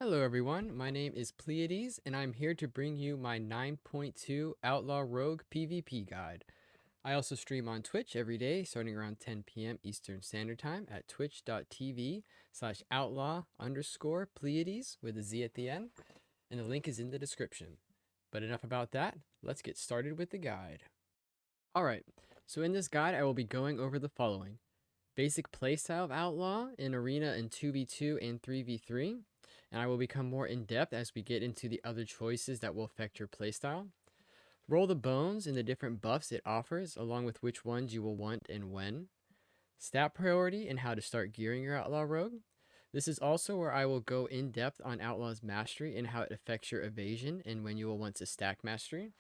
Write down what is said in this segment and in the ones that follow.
Hello everyone, my name is Pleiades and I'm here to bring you my 9.2 Outlaw Rogue PvP guide. I also stream on Twitch every day starting around 10 p.m. Eastern Standard Time at twitch.tv/outlaw_Pleiades with a Z at the end, and the link is in the description. But enough about that, let's get started with the guide. Alright, so in this guide I will be going over the following. Basic playstyle of Outlaw in Arena in 2v2 and 3v3, and I will become more in-depth as we get into the other choices that will affect your playstyle. Roll the bones and the different buffs it offers, along with which ones you will want and when. Stat priority and how to start gearing your Outlaw Rogue. This is also where I will go in-depth on Outlaw's Mastery and how it affects your evasion and when you will want to stack Mastery.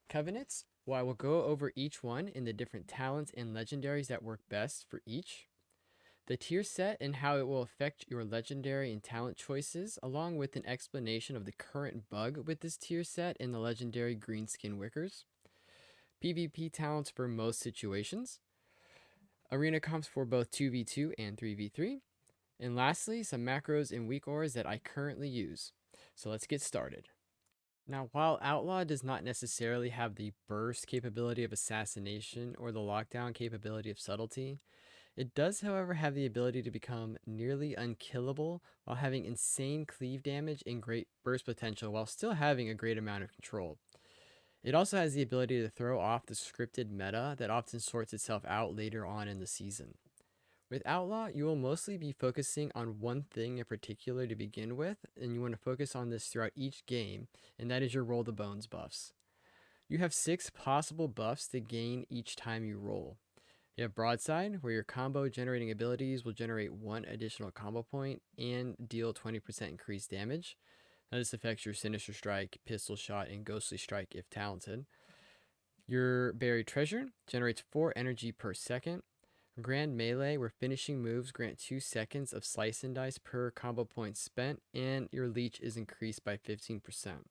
Covenants, well, I will go over each one and the different talents and legendaries that work best for each. The tier set and how it will affect your legendary and talent choices, along with an explanation of the current bug with this tier set and the legendary greenskin wickers. PvP talents for most situations. Arena comps for both 2v2 and 3v3. And lastly, some macros and weak auras that I currently use. So let's get started. Now, while Outlaw does not necessarily have the burst capability of assassination or the lockdown capability of subtlety, it does, however, have the ability to become nearly unkillable while having insane cleave damage and great burst potential while still having a great amount of control. It also has the ability to throw off the scripted meta that often sorts itself out later on in the season. With Outlaw, you will mostly be focusing on one thing in particular to begin with, and you want to focus on this throughout each game, and that is your roll the bones buffs. You have 6 possible buffs to gain each time you roll. You have Broadside, where your combo generating abilities will generate 1 additional combo point and deal 20% increased damage. Now this affects your Sinister Strike, Pistol Shot, and Ghostly Strike if talented. Your Buried Treasure generates 4 energy per second. Grand Melee, where finishing moves grant 2 seconds of Slice and Dice per combo point spent, and your Leech is increased by 15%.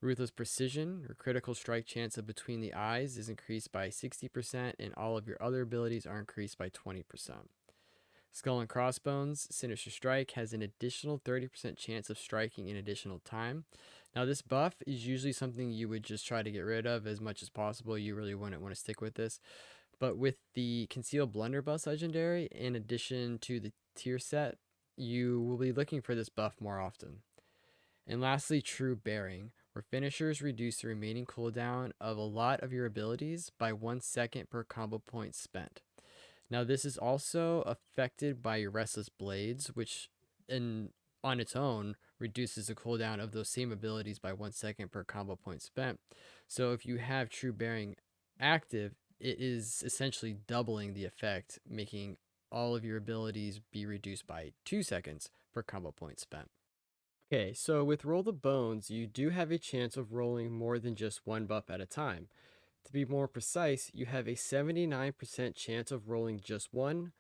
Ruthless Precision, or critical strike chance of between the eyes, is increased by 60%, and all of your other abilities are increased by 20%. Skull and Crossbones, Sinister Strike, has an additional 30% chance of striking in additional time. Now, this buff is usually something you would just try to get rid of as much as possible. You really wouldn't want to stick with this. But with the Concealed Blunderbuss legendary, in addition to the tier set, you will be looking for this buff more often. And lastly, True Bearing, where finishers reduce the remaining cooldown of a lot of your abilities by 1 second per combo point spent. Now, this is also affected by your Restless Blades, which on its own reduces the cooldown of those same abilities by 1 second per combo point spent. So if you have True Bearing active, it is essentially doubling the effect, making all of your abilities be reduced by 2 seconds per combo point spent. Okay, so with Roll the Bones, you do have a chance of rolling more than just one buff at a time. To be more precise, you have a 79% chance of rolling just one,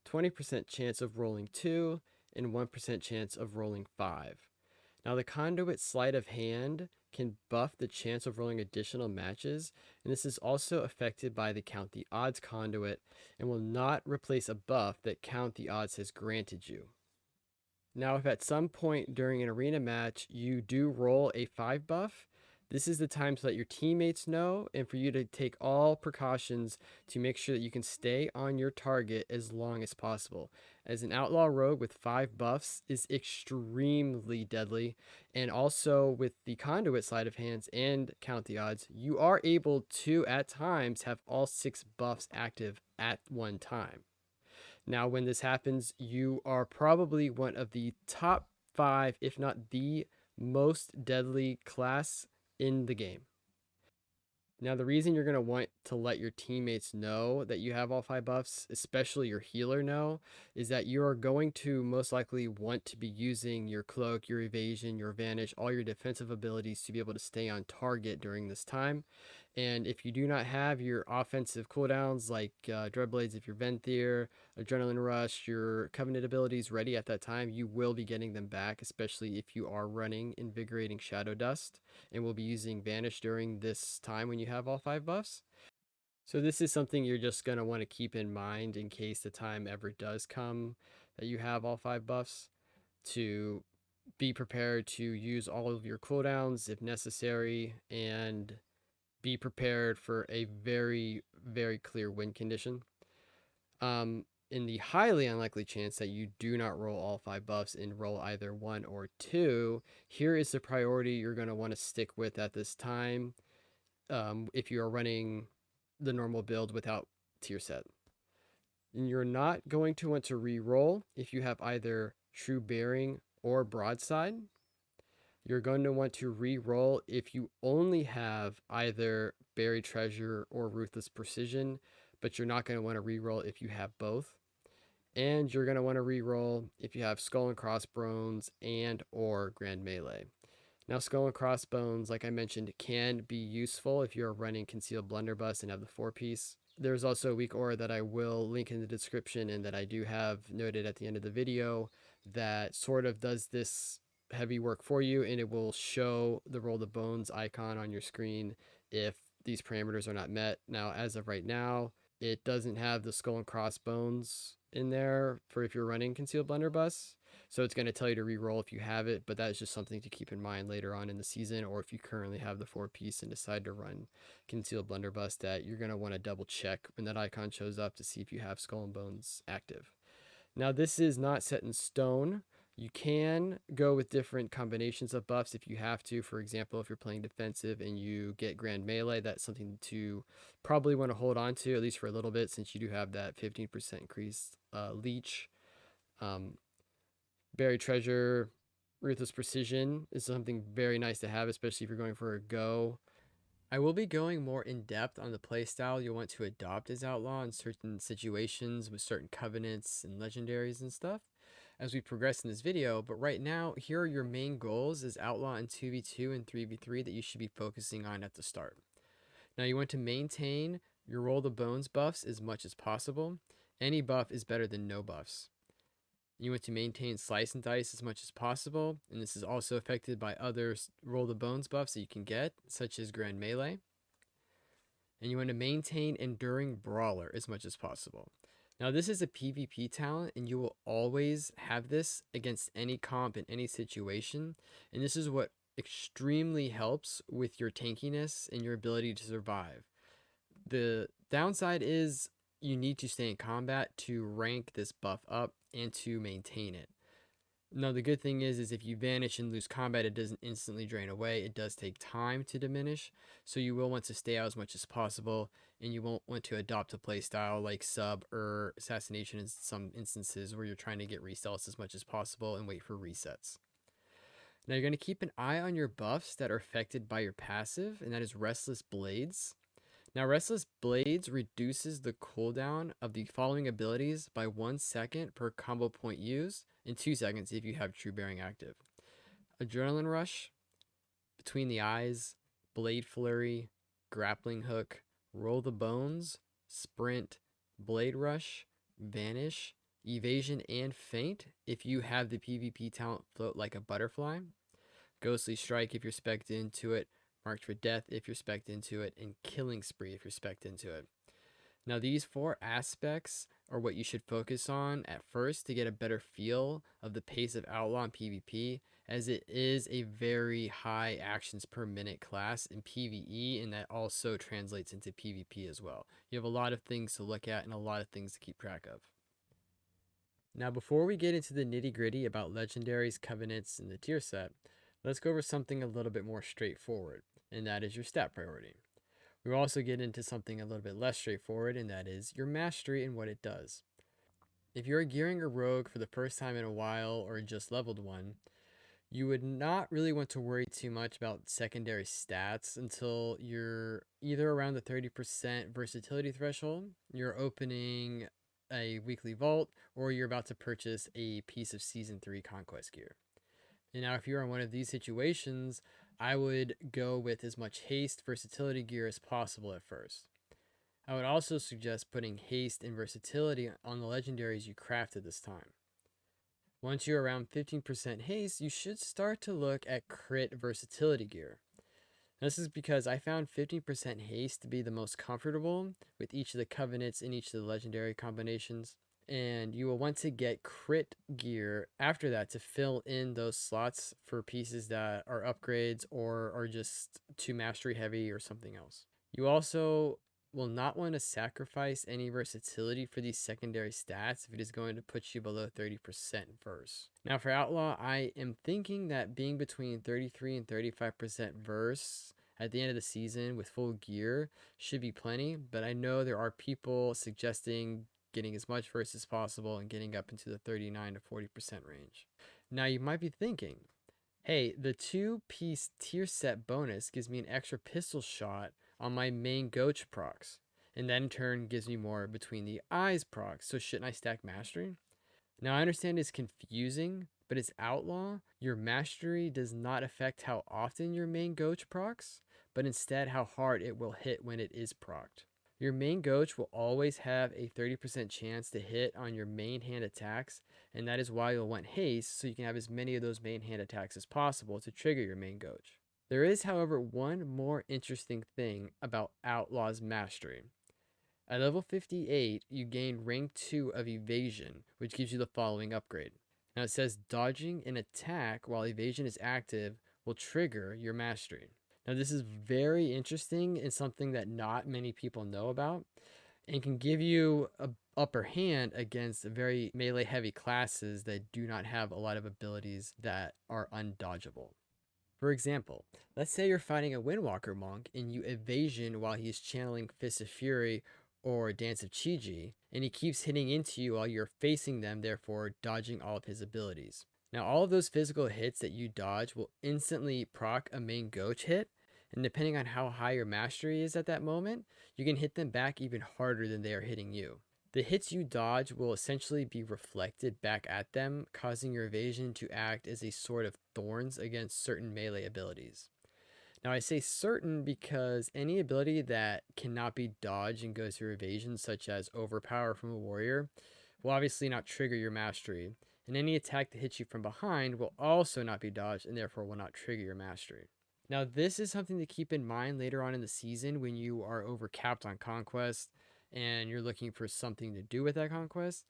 20% chance of rolling two, and 1% chance of rolling 5. Now, the Conduit Sleight of Hand can buff the chance of rolling additional matches, and this is also affected by the Count the Odds conduit and will not replace a buff that Count the Odds has granted you. Now, if at some point during an arena match you do roll a 5 buff, this is the time to let your teammates know and for you to take all precautions to make sure that you can stay on your target as long as possible. As an Outlaw Rogue with 5 buffs is extremely deadly, and also with the Conduit Sleight of Hands and Count the Odds, you are able to at times have all 6 buffs active at one time. Now, when this happens, you are probably one of the top 5, if not the most deadly class in the game. Now, the reason you're going to want to let your teammates know that you have all 5 buffs, especially your healer know, is that you are going to most likely want to be using your cloak, your evasion, your vanish, all your defensive abilities to be able to stay on target during this time. And if you do not have your offensive cooldowns like Dreadblades, if you're Venthyr, Adrenaline Rush, your Covenant abilities ready at that time, you will be getting them back, especially if you are running Invigorating Shadow Dust and will be using Vanish during this time when you have all 5 buffs. So this is something you're just going to want to keep in mind in case the time ever does come that you have all 5 buffs, to be prepared to use all of your cooldowns if necessary, and be prepared for a very, very clear win condition. In the highly unlikely chance that you do not roll all 5 buffs and roll either 1 or 2, here is the priority you're going to want to stick with at this time if you are running the normal build without tier set. And you're not going to want to re-roll if you have either True Bearing or Broadside. You're going to want to re-roll if you only have either Buried Treasure or Ruthless Precision, but you're not going to want to re-roll if you have both. And you're going to want to re-roll if you have Skull and Crossbones and or Grand Melee. Now, Skull and Crossbones, like I mentioned, can be useful if you're running Concealed Blunderbuss and have the 4-piece. There's also a weak aura that I will link in the description and that I do have noted at the end of the video that sort of does this heavy work for you, and it will show the Roll the Bones icon on your screen if these parameters are not met. Now, as of right now, it doesn't have the Skull and Crossbones in there for if you're running Concealed Blunderbuss. So it's going to tell you to re-roll if you have it, but that is just something to keep in mind later on in the season, or if you currently have the 4-piece and decide to run Concealed Blunderbuss, that you're going to want to double check when that icon shows up to see if you have Skull and Bones active. Now, this is not set in stone. You can go with different combinations of buffs if you have to. For example, if you're playing defensive and you get Grand Melee, that's something to probably want to hold on to, at least for a little bit, since you do have that 15% increased leech. Buried Treasure, Ruthless Precision is something very nice to have, especially if you're going for a go. I will be going more in depth on the playstyle you'll want to adopt as Outlaw in certain situations with certain covenants and legendaries and stuff as we progress in this video, but right now, here are your main goals as Outlaw in 2v2 and 3v3 that you should be focusing on at the start. Now, you want to maintain your Roll the Bones buffs as much as possible. Any buff is better than no buffs. You want to maintain Slice and Dice as much as possible, and this is also affected by other Roll the Bones buffs that you can get, such as Grand Melee. And you want to maintain Enduring Brawler as much as possible. Now, this is a PvP talent, and you will always have this against any comp in any situation, and this is what extremely helps with your tankiness and your ability to survive. The downside is you need to stay in combat to rank this buff up and to maintain it. Now, the good thing is if you vanish and lose combat, it doesn't instantly drain away. It does take time to diminish, so you will want to stay out as much as possible, and you won't want to adopt a playstyle like sub or assassination in some instances where you're trying to get resets as much as possible and wait for resets. Now, you're going to keep an eye on your buffs that are affected by your passive, and that is Restless Blades. Now, Restless Blades reduces the cooldown of the following abilities by 1 second per combo point used, and 2 seconds if you have True Bearing active. Adrenaline Rush, Between the Eyes, Blade Flurry, Grappling Hook, Roll the Bones, Sprint, Blade Rush, Vanish, Evasion, and Feint if you have the PvP talent Float Like a Butterfly, Ghostly Strike if you're spec'd into it, Marked for Death if you're spec'd into it, and Killing Spree if you're spec'd into it. Now, these 4 aspects are what you should focus on at first to get a better feel of the pace of Outlaw and PvP, as it is a very high actions per minute class in PvE, and that also translates into PvP as well. You have a lot of things to look at and a lot of things to keep track of. Now, before we get into the nitty-gritty about legendaries, covenants, and the tier set, let's go over something a little bit more straightforward, and that is your stat priority. We'll also get into something a little bit less straightforward, and that is your mastery and what it does. If you're gearing a rogue for the first time in a while or just leveled one, you would not really want to worry too much about secondary stats until you're either around the 30% versatility threshold, you're opening a weekly vault, or you're about to purchase a piece of Season 3 Conquest gear. And now, if you're in one of these situations, I would go with as much haste versatility gear as possible at first. I would also suggest putting haste and versatility on the legendaries you craft at this time. Once you're around 15% haste, you should start to look at crit versatility gear. This is because I found 15% haste to be the most comfortable with each of the covenants and each of the legendary combinations. And you will want to get crit gear after that to fill in those slots for pieces that are upgrades or are just too mastery heavy or something else. You also will not want to sacrifice any versatility for these secondary stats if it is going to put you below 30% verse. Now for Outlaw, I am thinking that being between 33 and 35% verse at the end of the season with full gear should be plenty, but I know there are people suggesting getting as much verse as possible and getting up into the 39 to 40% range. Now you might be thinking, hey, the 2-piece tier set bonus gives me an extra pistol shot on my main Goach procs, and that in turn gives me more between the eyes procs, so shouldn't I stack mastery? Now I understand it's confusing, but as Outlaw, your mastery does not affect how often your main Goach procs, but instead how hard it will hit when it is procced. Your main Goach will always have a 30% chance to hit on your main hand attacks, and that is why you'll want haste so you can have as many of those main hand attacks as possible to trigger your main Goach. There is, however, one more interesting thing about Outlaw's mastery. At level 58, you gain rank 2 of evasion, which gives you the following upgrade. Now it says dodging an attack while evasion is active will trigger your mastery. Now this is very interesting and something that not many people know about and can give you an upper hand against very melee heavy classes that do not have a lot of abilities that are undodgeable. For example, let's say you're fighting a Windwalker monk and you evasion while he's channeling Fist of Fury or Dance of Chi-Ji, and he keeps hitting into you while you're facing them, therefore dodging all of his abilities. Now all of those physical hits that you dodge will instantly proc a main Goach hit, and depending on how high your mastery is at that moment, you can hit them back even harder than they are hitting you. The hits you dodge will essentially be reflected back at them, causing your evasion to act as a sort of thorns against certain melee abilities. Now I say certain because any ability that cannot be dodged and goes through evasion, such as Overpower from a warrior, will obviously not trigger your mastery, and any attack that hits you from behind will also not be dodged and therefore will not trigger your mastery. Now this is something to keep in mind later on in the season when you are overcapped on conquest and you're looking for something to do with that conquest.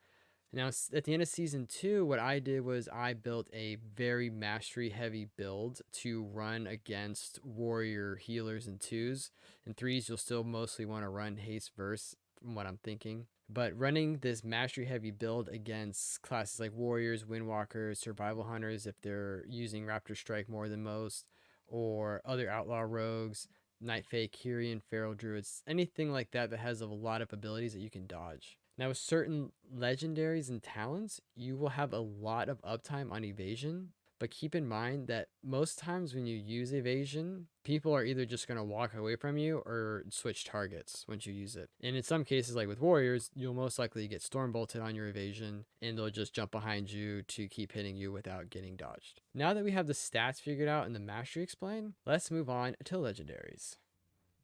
Now, at the end of season 2, what I did was I built a very mastery heavy build to run against warrior healers in 2s. In 3s, you'll still mostly want to run haste verse, from what I'm thinking. But running this mastery heavy build against classes like warriors, windwalkers, survival hunters, if they're using Raptor Strike more than most, or other outlaw rogues, Night Fae, Kyrian, Feral Druids, anything like that that has a lot of abilities that you can dodge. Now, with certain legendaries and talents, you will have a lot of uptime on evasion, but keep in mind that most times when you use evasion, people are either just going to walk away from you or switch targets once you use it. And in some cases, like with warriors, you'll most likely get storm bolted on your evasion and they'll just jump behind you to keep hitting you without getting dodged. Now that we have the stats figured out and the mastery explained, let's move on to legendaries.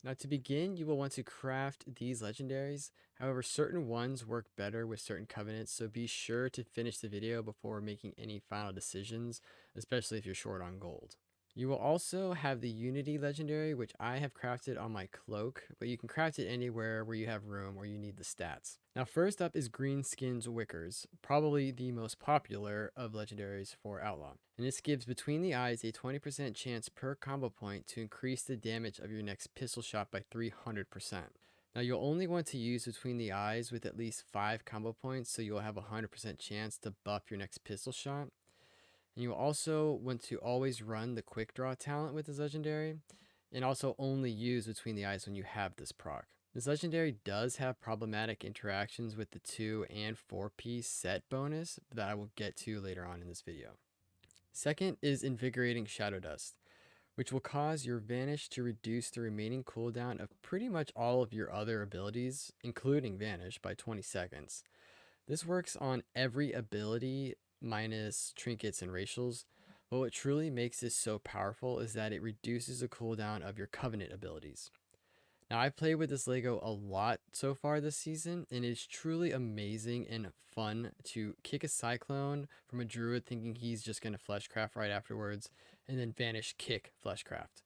Now to begin, you will want to craft these legendaries. However, certain ones work better with certain covenants, so be sure to finish the video before making any final decisions, especially if you're short on gold. You will also have the Unity legendary, which I have crafted on my cloak, but you can craft it anywhere where you have room or you need the stats. Now first up is Greenskin's Wickers, probably the most popular of legendaries for Outlaw. And this gives between the eyes a 20% chance per combo point to increase the damage of your next pistol shot by 300%. Now you'll only want to use between the eyes with at least 5 combo points, so you'll have a 100% chance to buff your next pistol shot. And you also want to always run the quick draw talent with this legendary, and also only use between the eyes when you have this proc. This legendary does have problematic interactions with the 2 and 4-piece set bonus that I will get to later on in this video. Second is Invigorating Shadow Dust, which will cause your Vanish to reduce the remaining cooldown of pretty much all of your other abilities, including Vanish, by 20 seconds. This works on every ability minus trinkets and racials, but what truly makes this so powerful is that it reduces the cooldown of your Covenant abilities. Now, I've played with this Lego a lot so far this season, and it's truly amazing and fun to kick a Cyclone from a Druid thinking he's just going to Fleshcraft right afterwards, and then Vanish kick Fleshcraft.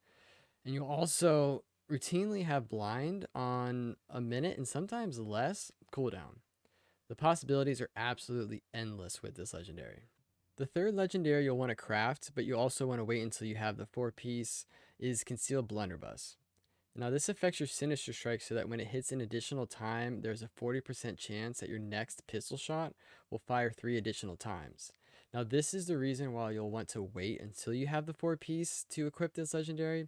And you'll also routinely have Blind on a minute and sometimes less cooldown. The possibilities are absolutely endless with this legendary. The third legendary you'll want to craft, but you also want to wait until you have the 4-piece, is Concealed Blunderbuss. Now this affects your Sinister Strike so that when it hits an additional time, there's a 40% chance that your next pistol shot will fire 3 additional times. Now this is the reason why you'll want to wait until you have the 4-piece to equip this legendary,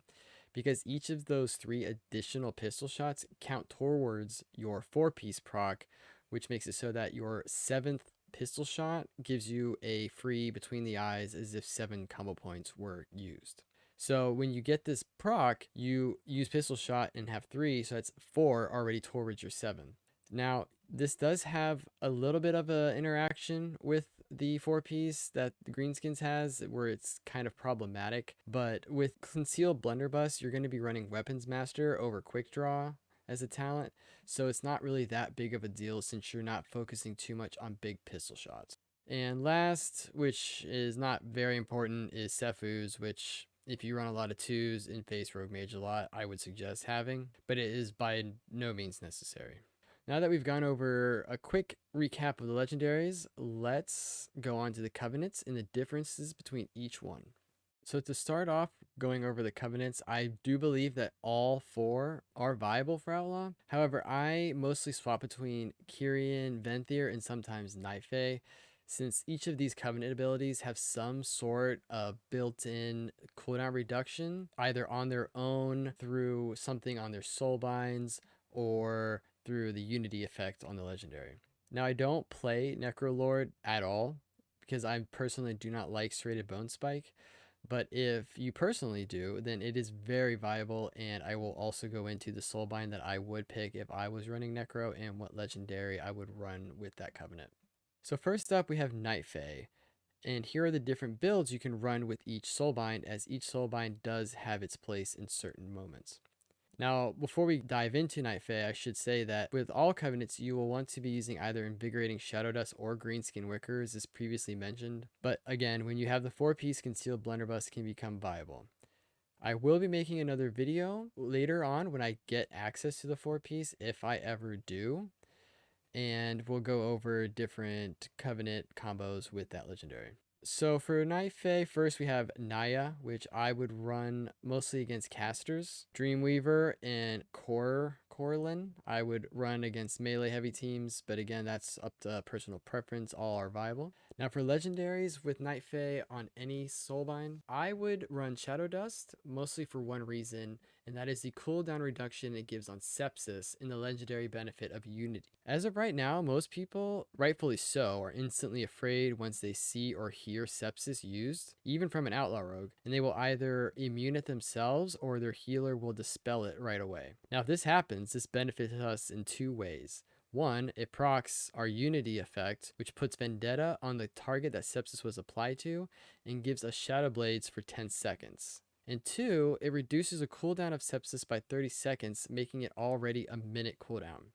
because each of those 3 additional pistol shots count towards your 4-piece proc, which makes it so that your 7th pistol shot gives you a free between the eyes as if 7 combo points were used. So when you get this proc, you use pistol shot and have 3, so that's 4 already towards your 7. Now, this does have a little bit of an interaction with the 4-piece that the Greenskins has, where it's kind of problematic. But with Concealed Blunderbuss, you're going to be running Weapons Master over Quick Draw as a talent, so it's not really that big of a deal since you're not focusing too much on big pistol shots. And last, which is not very important, is Sefus, which if you run a lot of 2s and face Rogue Mage a lot, I would suggest having, but it is by no means necessary. Now that we've gone over a quick recap of the legendaries, let's go on to the covenants and the differences between each one. So to start off going over the covenants, I do believe that all 4 are viable for Outlaw. However, I mostly swap between Kyrian, Venthyr, and sometimes Nightfey, since each of these covenant abilities have some sort of built-in cooldown reduction, either on their own through something on their soulbinds or through the unity effect on the legendary. Now I don't play Necrolord at all because I personally do not like Serrated Bone Spike, but if you personally do, then it is very viable, and I will also go into the soulbind that I would pick if I was running Necro and what legendary I would run with that covenant. So first up we have Nightfey, and here are the different builds you can run with each soulbind, as each soulbind does have its place in certain moments. Now, before we dive into Nightfey, I should say that with all covenants, you will want to be using either Invigorating Shadow Dust or Greenskin Wicker, as previously mentioned. But again, when you have the 4-piece, Concealed Blunderbuss can become viable. I will be making another video later on when I get access to the 4-piece, if I ever do. And we'll go over different covenant combos with that legendary. So for Nightfey, first we have Naya, which I would run mostly against casters. Dreamweaver and Corlin, I would run against melee heavy teams, but again, that's up to personal preference. All are viable. Now for legendaries with Nightfey on any soulbind, I would run Shadow Dust, mostly for one reason, and that is the cooldown reduction it gives on Sepsis and the legendary benefit of Unity. As of right now, most people, rightfully so, are instantly afraid once they see or hear Sepsis used, even from an Outlaw Rogue, and they will either immune it themselves or their healer will dispel it right away. Now if this happens, this benefits us in 2 ways. One, it procs our Unity effect, which puts Vendetta on the target that Sepsis was applied to, and gives us Shadow Blades for 10 seconds. And 2, it reduces a cooldown of Sepsis by 30 seconds, making it already a minute cooldown.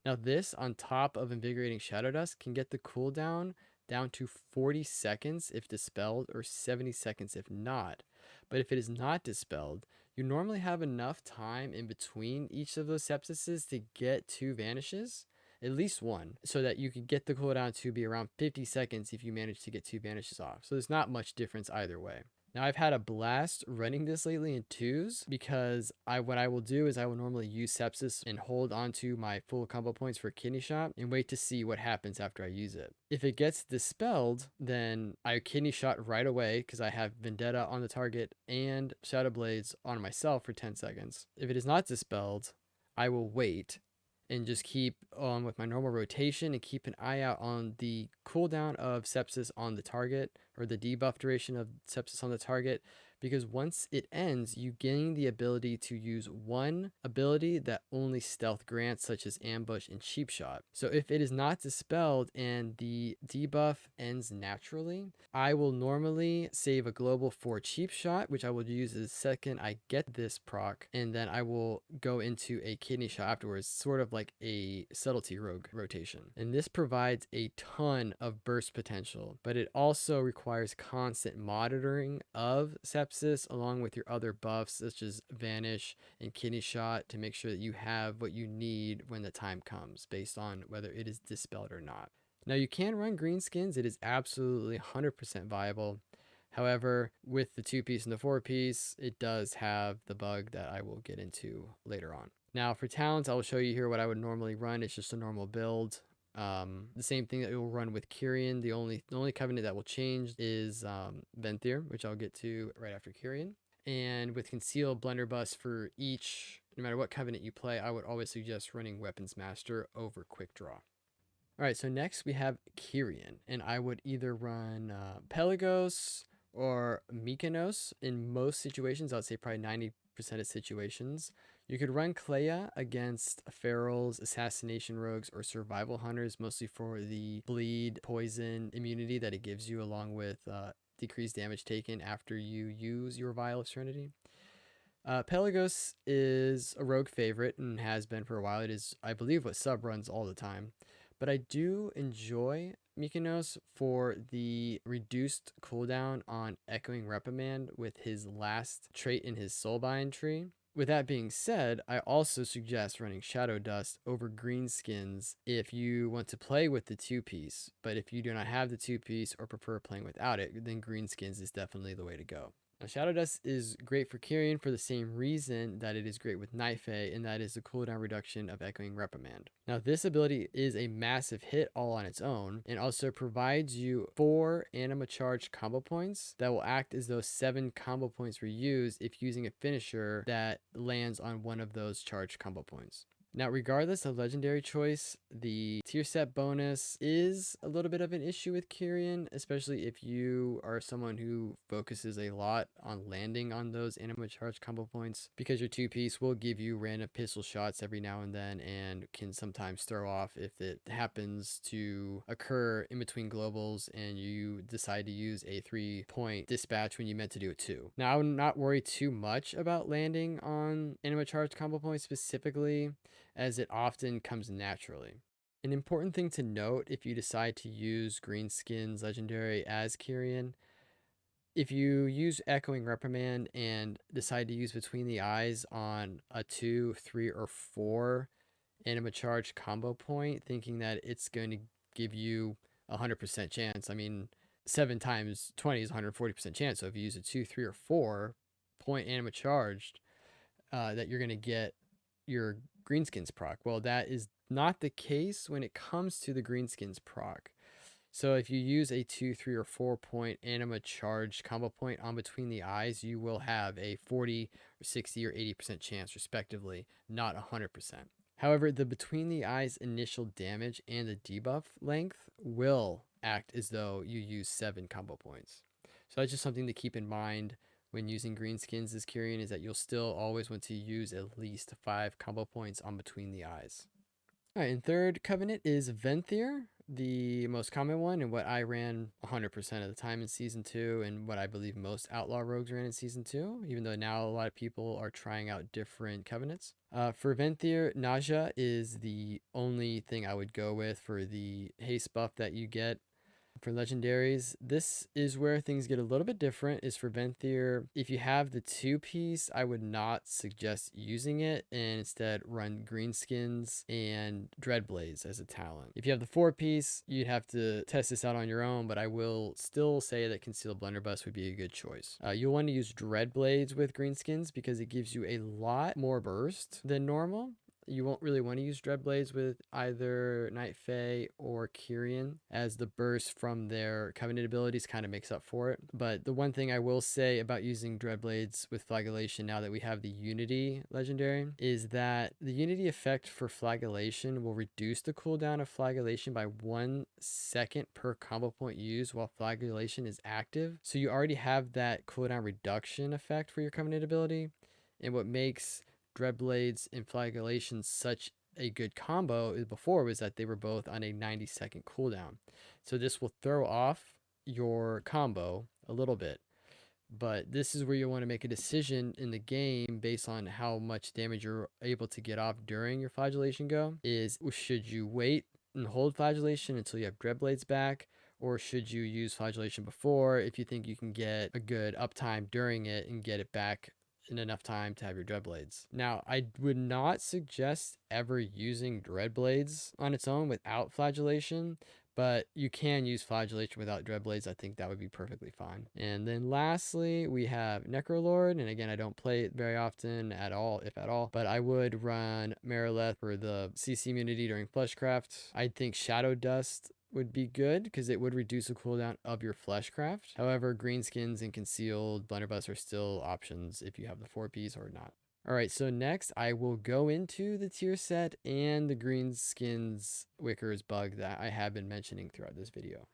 Now this, on top of Invigorating Shadow Dust, can get the cooldown down to 40 seconds if dispelled, or 70 seconds if not. But if it is not dispelled, you normally have enough time in between each of those sepsises to get 2 vanishes, at least 1, so that you can get the cooldown to be around 50 seconds if you manage to get 2 vanishes off. So there's not much difference either way. Now I've had a blast running this lately in 2s, because what I will do is I will normally use Sepsis and hold onto my full combo points for Kidney Shot and wait to see what happens after I use it. If it gets dispelled, then I Kidney Shot right away because I have Vendetta on the target and Shadow Blades on myself for 10 seconds. If it is not dispelled, I will wait and just keep on with my normal rotation and keep an eye out on the cooldown of Sepsis on the target, or the debuff duration of Sepsis on the target, because once it ends, you gain the ability to use one ability that only stealth grants, such as Ambush and Cheap Shot. So if it is not dispelled and the debuff ends naturally, I will normally save a global for Cheap Shot, which I will use the second I get this proc, and then I will go into a Kidney Shot afterwards, sort of like a Subtlety Rogue rotation. And this provides a ton of burst potential, but it also requires constant monitoring of Sepsis sepsis along with your other buffs such as vanish and kidney shot to make sure that you have what you need when the time comes based on whether it is dispelled or not. Now you can run greenskins, it is absolutely 100% viable. However, with the 2-piece and the 4-piece, it does have the bug that I will get into later on. Now for talents, I will show you here what I would normally run. It's just a normal build. The same thing that it will run with Kyrian. The only covenant that will change is Venthyr, which I'll get to right after Kyrian. And with Conceal, Blunderbuss for each, no matter what covenant you play, I would always suggest running Weapons Master over Quick Draw. All right, so next we have Kyrian, and I would either run Pelagos or Mykonos in most situations. I would say probably 90% of situations. You could run Clea against ferals, assassination rogues, or survival hunters, mostly for the bleed, poison immunity that it gives you, along with decreased damage taken after you use your Vial of Serenity. Pelagos is a rogue favorite and has been for a while. It is, I believe, what sub runs all the time. But I do enjoy Mykonos for the reduced cooldown on Echoing Reprimand with his last trait in his Soulbind tree. With that being said, I also suggest running Shadow Dust over Greenskins if you want to play with the 2-piece. But if you do not have the 2-piece or prefer playing without it, then Greenskins is definitely the way to go. Now, Shadow Dust is great for Kyrian for the same reason that it is great with Night Fae, and that is the cooldown reduction of Echoing Reprimand. Now, this ability is a massive hit all on its own, and also provides you 4 Anima Charge combo points that will act as though 7 combo points were used if using a finisher that lands on one of those charged combo points. Now, regardless of legendary choice, the tier set bonus is a little bit of an issue with Kyrian, especially if you are someone who focuses a lot on landing on those Anima Charge combo points, because your 2-piece will give you random pistol shots every now and then and can sometimes throw off if it happens to occur in between globals and you decide to use a 3-point dispatch when you meant to do it 2. Now, I would not worry too much about landing on Anima Charge combo points specifically, as it often comes naturally. An important thing to note if you decide to use Greenskins Legendary as Kyrian, if you use Echoing Reprimand and decide to use Between the Eyes on a 2, 3, or 4 Anima Charge combo point, thinking that it's going to give you a 100% chance. I mean, 7 times 20 is 140% chance. So if you use a 2, 3, or 4 point Anima Charged, that you're going to get your Greenskins proc. Well, that is not the case when it comes to the Greenskins proc. So if you use a 2, 3, or 4 point Anima Charge combo point on Between the Eyes, you will have a 40 or 60 or 80% chance respectively, not 100%. However, the Between the Eyes initial damage and the debuff length will act as though you use 7 combo points. So that's just something to keep in mind when using Greenskins as Kyrian, is that you'll still always want to use at least 5 combo points on Between the Eyes. Alright, and third covenant is Venthyr, the most common one, and what I ran 100% of the time in Season 2, and what I believe most Outlaw Rogues ran in Season 2, even though now a lot of people are trying out different covenants. For Venthyr, Nausea is the only thing I would go with for the haste buff that you get. For legendaries, this is where things get a little bit different. Is for Venthyr, if you have the 2-piece, I would not suggest using it, and instead run Greenskins and Dreadblades as a talent. If you have the 4-piece, you'd have to test this out on your own, but I will still say that Concealed Blunderbuss would be a good choice. You'll want to use Dreadblades with Greenskins because it gives you a lot more burst than normal. You won't really want to use Dreadblades with either Night Fae or Kyrian, as the burst from their covenant abilities kind of makes up for it. But the one thing I will say about using Dreadblades with Flagellation now that we have the Unity legendary is that the Unity effect for Flagellation will reduce the cooldown of Flagellation by 1 second per combo point used while Flagellation is active. So you already have that cooldown reduction effect for your covenant ability, and what makes Dreadblades and Flagellation such a good combo before was that they were both on a 90-second cooldown. So this will throw off your combo a little bit. But this is where you want to make a decision in the game based on how much damage you're able to get off during your Flagellation go. Is should you wait and hold Flagellation until you have Dreadblades back, or should you use flagellation before if you think you can get a good uptime during it and get it back in enough time to have your dread blades. Now, I would not suggest ever using dread blades on its own without flagellation, but you can use flagellation without dread blades. I think that would be perfectly fine. And then lastly, we have Necrolord, and again, I don't play it very often at all, if at all, but I would run Marileth for the CC immunity during Fleshcraft. I think Shadow Dust would be good because it would reduce the cooldown of your Fleshcraft. However, greenskins and concealed blunderbuss are still options if you have the 4Ps or not. All right, so next I will go into the tier set and the greenskins wickers bug that I have been mentioning throughout this video.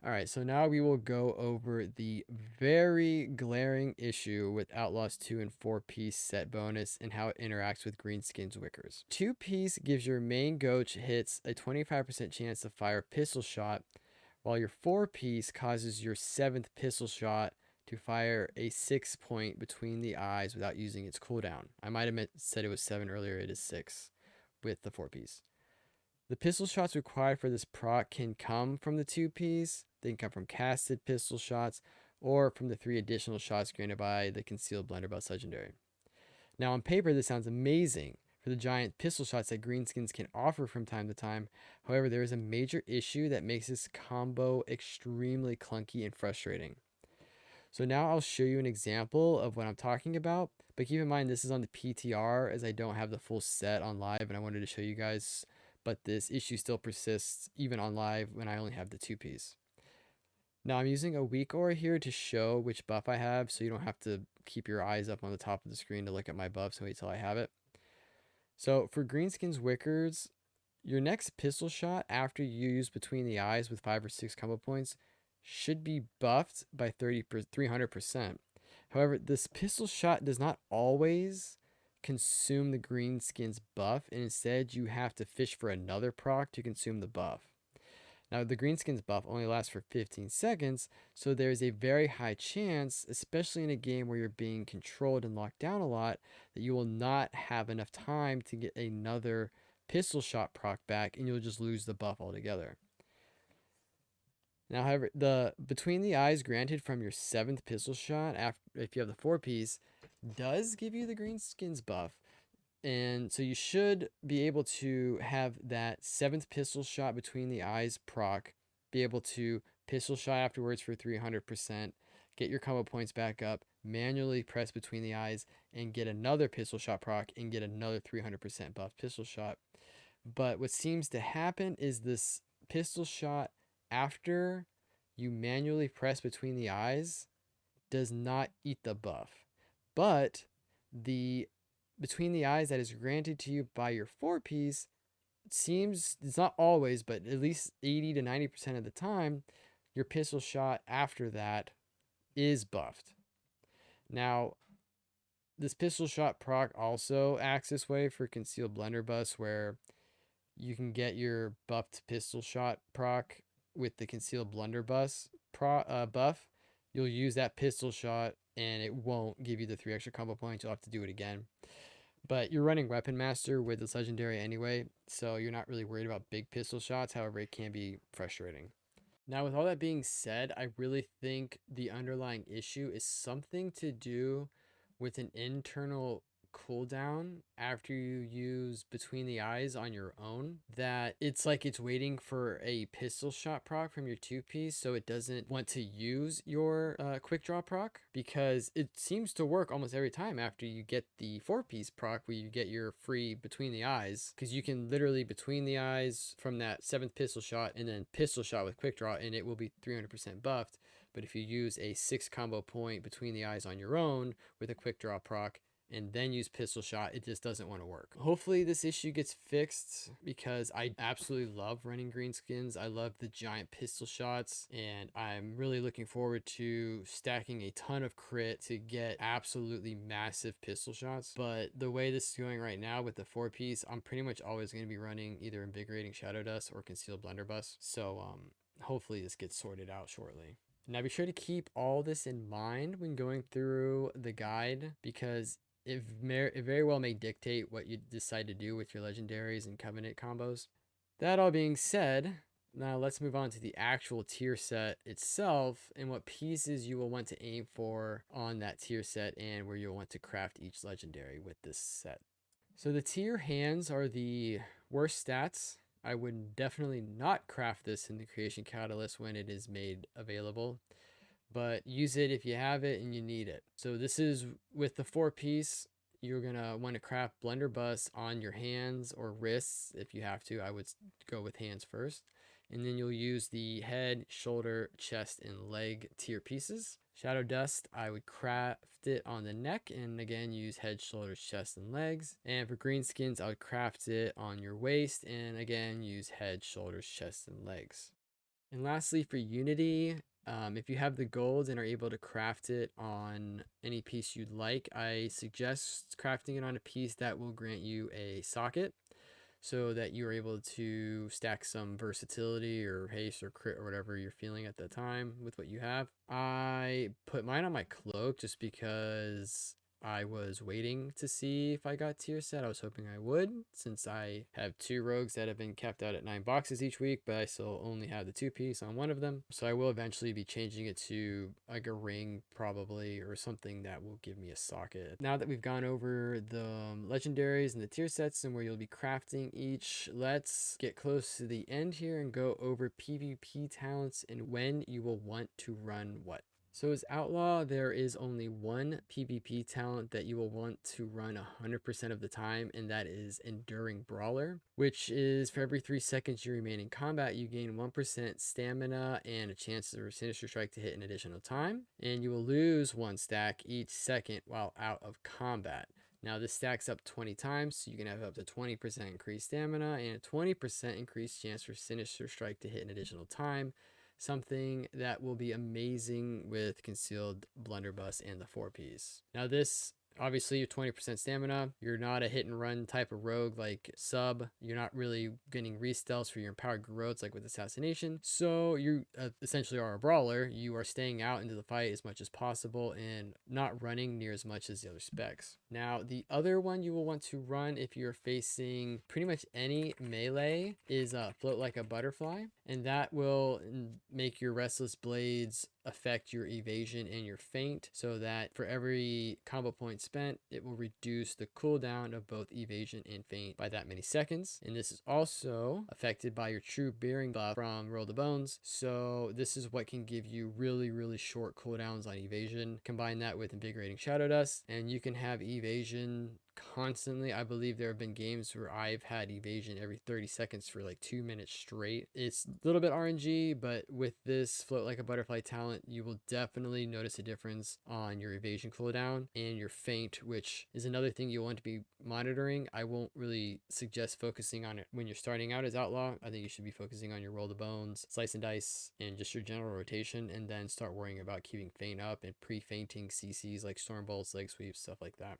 All right, so now we will go over the very glaring issue with Outlaws 2 and 4-piece set bonus and how it interacts with Greenskins Wickers. 2-piece gives your main Goach hits a 25% chance to fire pistol shot, while your 4-piece causes your 7th pistol shot to fire a 6-point between the eyes without using its cooldown. I might have said it was 7 earlier, it is 6 with the 4-piece. The pistol shots required for this proc can come from the 2-piece, they can come from casted pistol shots, or from the 3 additional shots granted by the concealed blunderbuss legendary. Now on paper this sounds amazing for the giant pistol shots that greenskins can offer from time to time. However, there is a major issue that makes this combo extremely clunky and frustrating. So now I'll show you an example of what I'm talking about, but keep in mind this is on the PTR as I don't have the full set on live and I wanted to show you guys, but this issue still persists even on live when I only have the 2-piece. Now I'm using a weak aura here to show which buff I have so you don't have to keep your eyes up on the top of the screen to look at my buffs and wait till I have it. So for greenskins wickers, your next pistol shot after you use between the eyes with 5 or 6 combo points should be buffed by 300%. However, this pistol shot does not always consume the greenskins buff, and instead you have to fish for another proc to consume the buff. Now, the greenskins buff only lasts for 15 seconds, so there's a very high chance, especially in a game where you're being controlled and locked down a lot, that you will not have enough time to get another pistol shot proc back, and you'll just lose the buff altogether. Now, however, the between the eyes granted from your 7th pistol shot, if you have the 4-piece, does give you the greenskins buff. And so you should be able to have that 7th pistol shot between the eyes proc, be able to pistol shot afterwards for 300%, get your combo points back up, manually press between the eyes, and get another pistol shot proc and get another 300% buff pistol shot. But what seems to happen is this pistol shot after you manually press between the eyes does not eat the buff. But the between the eyes that is granted to you by your 4-piece seems, it's not always, but at least 80 to 90% of the time, your pistol shot after that is buffed. Now, this pistol shot proc also acts this way for concealed blunderbuss, where you can get your buffed pistol shot proc with the concealed blunderbuss buff. You'll use that pistol shot and it won't give you the 3 extra combo points. You'll have to do it again. But you're running Weapon Master with this legendary anyway, so you're not really worried about big pistol shots. However, it can be frustrating. Now, with all that being said, I really think the underlying issue is something to do with an internal cooldown after you use between the eyes on your own, that it's like it's waiting for a pistol shot proc from your 2-piece, so it doesn't want to use your quick draw proc, because it seems to work almost every time after you get the 4-piece proc where you get your free between the eyes, because you can literally between the eyes from that 7th pistol shot and then pistol shot with quick draw and it will be 300% buffed. But if you use a 6 combo point between the eyes on your own with a quick draw proc and then use pistol shot, it just doesn't want to work. Hopefully this issue gets fixed, because I absolutely love running greenskins. I love the giant pistol shots, and I'm really looking forward to stacking a ton of crit to get absolutely massive pistol shots. But the way this is going right now with the 4-piece, I'm pretty much always going to be running either invigorating shadow dust or concealed blunderbuss. So hopefully this gets sorted out shortly. Now be sure to keep all this in mind when going through the guide, because it very well may dictate what you decide to do with your legendaries and covenant combos. That all being said, Now let's move on to the actual tier set itself and what pieces you will want to aim for on that tier set and where you'll want to craft each legendary with this set. So the tier hands are the worst stats. I would definitely not craft this in the creation catalyst when it is made available, but use it if you have it and you need it. So this is with the 4-piece. You're gonna want to craft blunderbuss on your hands or wrists if you have to. I would go with hands first, and then you'll use the head, shoulder, chest, and leg tier pieces. Shadow dust, I would craft it on the neck, and again use head, shoulders, chest, and legs. And for green skins, I would craft it on your waist, and again use head, shoulders, chest, and legs. And lastly, for Unity, if you have the gold and are able to craft it on any piece you'd like, I suggest crafting it on a piece that will grant you a socket so that you're able to stack some versatility or haste or crit or whatever you're feeling at the time with what you have. I put mine on my cloak just because I was waiting to see if I got tier set. I was hoping I would, since I have 2 rogues that have been capped out at 9 boxes each week, but I still only have the 2-piece on one of them. So I will eventually be changing it to like a ring probably, or something that will give me a socket. Now that we've gone over the legendaries and the tier sets and where you'll be crafting each, let's get close to the end here and go over PvP talents and when you will want to run what. So as Outlaw, there is only one PvP talent that you will want to run 100% of the time, and that is Enduring Brawler, which is for every 3 seconds you remain in combat, you gain 1% stamina and a chance of a Sinister Strike to hit an additional time, and you will lose 1 stack each second while out of combat. Now this stacks up 20 times, so you can have up to 20% increased stamina and a 20% increased chance for Sinister Strike to hit an additional time. Something that will be amazing with Concealed Blunderbuss and the 4-piece. Now this, obviously, you're 20% stamina. You're not a hit and run type of rogue like Sub. You're not really getting re-stealths for your empowered growths like with Assassination. So you essentially are a brawler. You are staying out into the fight as much as possible and not running near as much as the other specs. Now the other one you will want to run if you're facing pretty much any melee is Float Like a Butterfly, and that will make your Restless Blades affect your evasion and your feint, so that for every combo point spent, it will reduce the cooldown of both evasion and feint by that many seconds. And this is also affected by your True Bearing buff from Roll the Bones, so this is what can give you really short cooldowns on evasion. Combine that with Invigorating Shadow Dust, and you can have evasion constantly. I believe there have been games where I've had evasion every 30 seconds for like 2 minutes straight. It's a little bit RNG, but with this Float Like a Butterfly talent, you will definitely notice a difference on your evasion cooldown and your feint, which is another thing you'll want to be monitoring. I won't really suggest focusing on it when you're starting out as Outlaw. I think you should be focusing on your Roll the Bones, Slice and Dice, and just your general rotation, and then start worrying about keeping feint up and pre-feinting CCs like Storm Bolts, Leg Sweeps, stuff like that.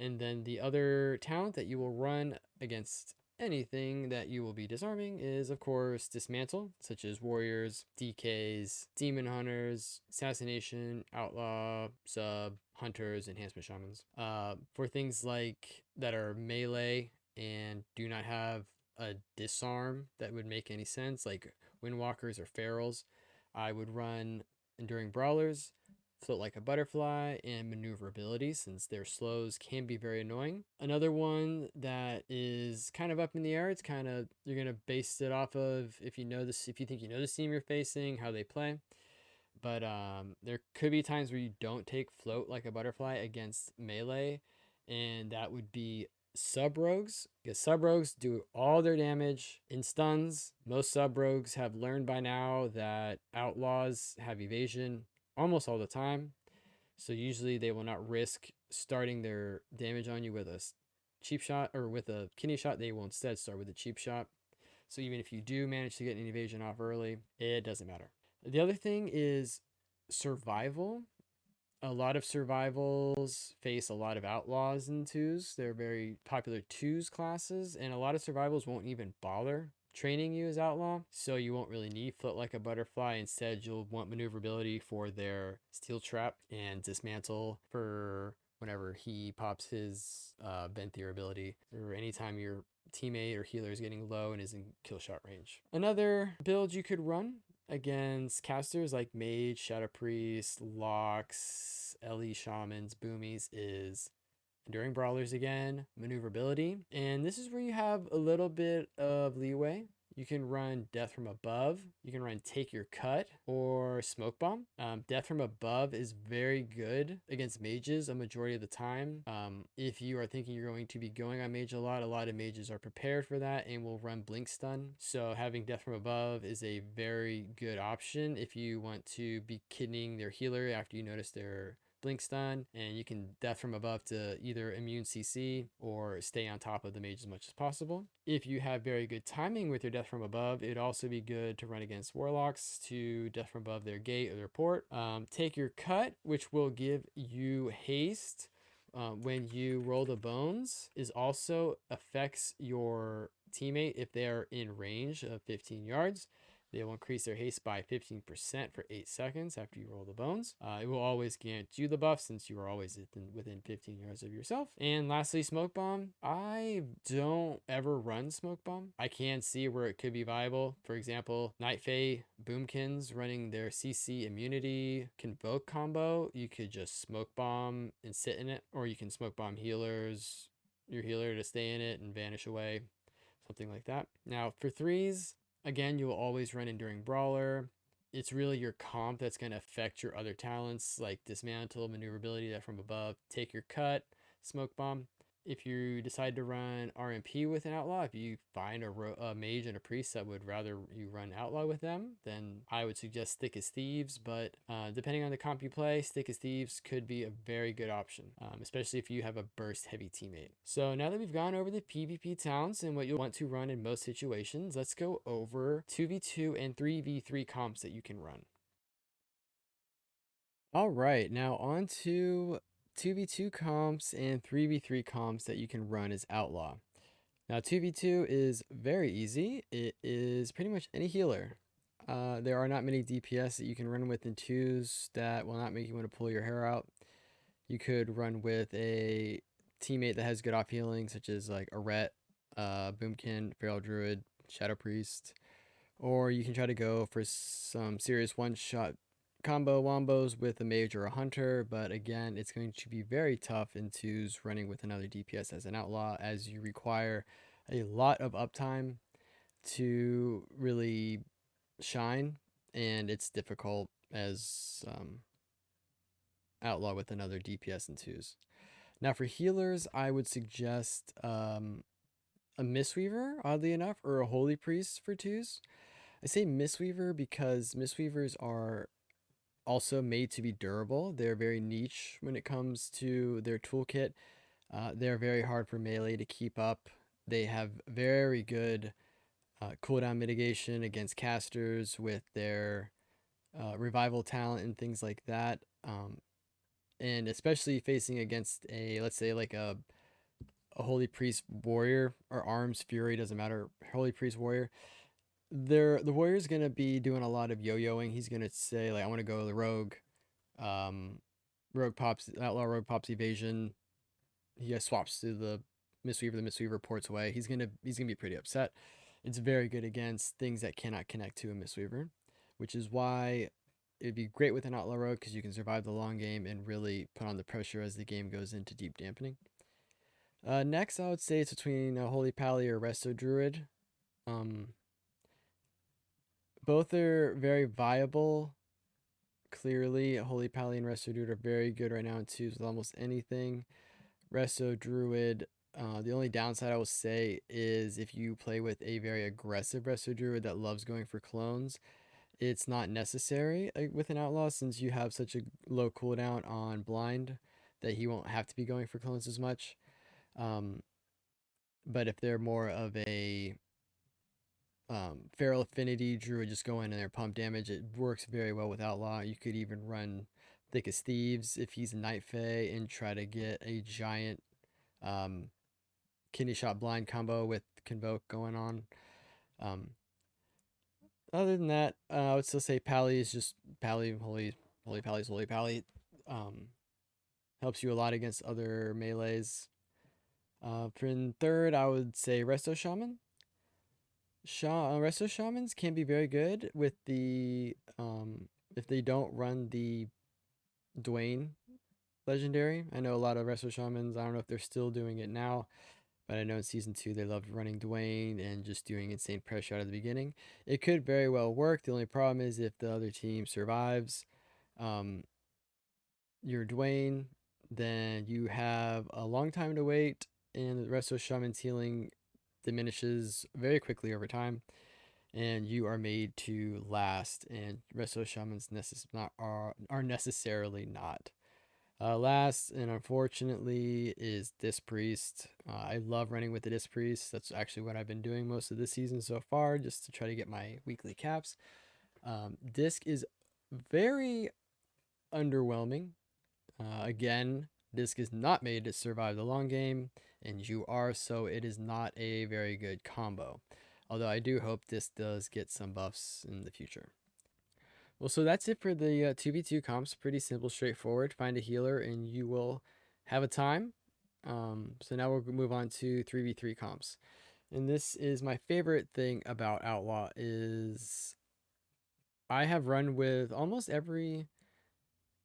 And then the other talent that you will run against anything that you will be disarming is, of course, Dismantle, such as Warriors, DKs, Demon Hunters, Assassination, Outlaw, Sub, Hunters, Enhancement Shamans. For things like that are melee and do not have a disarm that would make any sense, like Windwalkers or Ferals, I would run Enduring Brawlers, Float Like a Butterfly, and Maneuverability, since their slows can be very annoying. Another one that is kind of up in the air, it's kind of, you're going to base it off of if you think you know the team you're facing, how they play. But there could be times where you don't take Float Like a Butterfly against melee, and that would be sub rogues, because sub rogues do all their damage in stuns. Most sub rogues have learned by now that outlaws have evasion almost all the time, so usually they will not risk starting their damage on you with a cheap shot or with a kidney shot. They will instead start with a cheap shot. So even if you do manage to get an evasion off early, it doesn't matter. The other thing is survival. A lot of survivals face a lot of outlaws in twos. They're very popular twos classes, and a lot of survivals won't even bother training you as outlaw, so you won't really need Float Like a Butterfly. Instead, you'll want maneuverability for their Steel Trap and Dismantle for whenever he pops his Venthyr ability, or anytime your teammate or healer is getting low and is in kill shot range. Another build you could run against casters like Mage, Shadow Priest, Locks, LE Shamans, Boomies is Enduring Brawlers again, Maneuverability, and this is where you have a little bit of leeway. You can run Death from Above, you can run Take Your Cut, or Smoke Bomb. Death from Above is very good against mages a majority of the time. If you are thinking you're going to be going on mage a lot of mages are prepared for that and will run Blink Stun. So having Death from Above is a very good option if you want to be kidneying their healer after you notice their Blink Stun, and you can Death from Above to either immune CC or stay on top of the mage as much as possible. If you have very good timing with your Death from Above, it'd also be good to run against Warlocks to Death from Above their gate or their port. Take Your Cut, which will give you haste when you roll the bones, is also affects your teammate if they are in range of 15 yards. They will increase their haste by 15% for 8 seconds after you roll the bones. It will always grant you the buff since you are always within 15 yards of yourself. And lastly, Smoke Bomb. I don't ever run Smoke Bomb. I can see where it could be viable. For example, Night Fae Boomkins running their CC immunity Convoke combo. You could just Smoke Bomb and sit in it, or you can Smoke Bomb healers, your healer to stay in it and vanish away. Something like that. Now for threes, again, you will always run Enduring Brawler. It's really your comp that's going to affect your other talents like Dismantle, Maneuverability, That from Above, Take Your Cut, Smoke Bomb. If you decide to run RMP with an Outlaw, if you find a Mage and a Priest that would rather you run Outlaw with them, then I would suggest Thick as Thieves. But depending on the comp you play, Thick as Thieves could be a very good option, especially if you have a burst heavy teammate. So now that we've gone over the PvP talents and what you'll want to run in most situations, let's go over 2v2 and 3v3 comps that you can run. All right, now on to 2v2 comps and 3v3 comps that you can run as Outlaw. Now 2v2 is very easy. It is pretty much any healer. There are not many DPS that you can run with in twos that will not make you want to pull your hair out. You could run with a teammate that has good off healing, such as like Aret, Boomkin, Feral Druid, Shadow Priest, or you can try to go for some serious one-shot combo wombos with a mage or a hunter, but again, it's going to be very tough in twos running with another DPS as an outlaw, as you require a lot of uptime to really shine, and it's difficult as outlaw with another DPS in twos. Now for healers, I would suggest a Mistweaver, oddly enough, or a Holy Priest for twos. I say Mistweaver because Mistweavers are also made to be durable. They're very niche when it comes to their toolkit. They're very hard for melee to keep up. They have very good cooldown mitigation against casters with their revival talent and things like that. And especially facing against a, let's say like a Holy Priest Warrior or Arms Fury, doesn't matter, Holy Priest Warrior. The warrior's gonna be doing a lot of yo-yoing. He's gonna say like, I want to go to the rogue, rogue pops, outlaw rogue pops evasion. He swaps to the Mistweaver. The Mistweaver ports away. He's gonna be pretty upset. It's very good against things that cannot connect to a Mistweaver, which is why it'd be great with an outlaw rogue because you can survive the long game and really put on the pressure as the game goes into deep dampening. Next, I would say it's between a Holy Pally or Resto Druid. Both are very viable. Clearly, Holy Pally and Resto Druid are very good right now in twos with almost anything. Resto Druid, the only downside I will say is if you play with a very aggressive Resto Druid that loves going for clones, it's not necessary with an Outlaw since you have such a low cooldown on blind that he won't have to be going for clones as much. But if they're more of a Feral Affinity Druid, just go in and they're pump damage, it works very well with Outlaw. You could even run Thick as Thieves if he's a Night Fae and try to get a giant kidney shot blind combo with Convoke going on. Other than that, I would still say Pally is just Pally, Holy Pally's Holy Pally. Helps you a lot against other melees. For in third, I would say Resto Shaman. Resto Shamans can be very good with the if they don't run the Dwayne legendary. I know a lot of Resto Shamans. I don't know if they're still doing it now, but I know in season 2 they loved running Dwayne and just doing insane pressure out of the beginning. It could very well work. The only problem is if the other team survives, um, your Dwayne, then you have a long time to wait, and the Resto Shaman's healing diminishes very quickly over time, and you are made to last. And Resto Shamans are necessarily not. Last and unfortunately is Disc Priest. I love running with the Disc Priest. That's actually what I've been doing most of this season so far, just to try to get my weekly caps. Disc is very underwhelming. Again, Disc is not made to survive the long game, and you are, so it is not a very good combo. Although I do hope Disc does get some buffs in the future. Well, so that's it for the 2v2 comps. Pretty simple, straightforward. Find a healer and you will have a time. So now we'll move on to 3v3 comps. And this is my favorite thing about Outlaw is I have run with almost every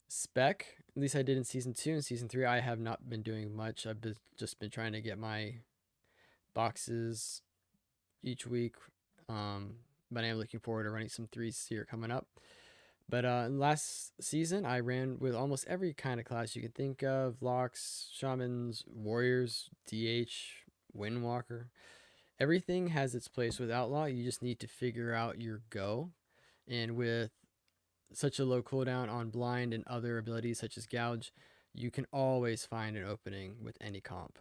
spec. At least I did in season 2. And season 3, I have not been doing much. Just been trying to get my boxes each week. But I am looking forward to running some 3s here coming up. But last season, I ran with almost every kind of class you can think of: Locks, Shamans, Warriors, DH, Windwalker. Everything has its place with Outlaw. You just need to figure out your go. And with such a low cooldown on Blind and other abilities such as Gouge, you can always find an opening with any comp.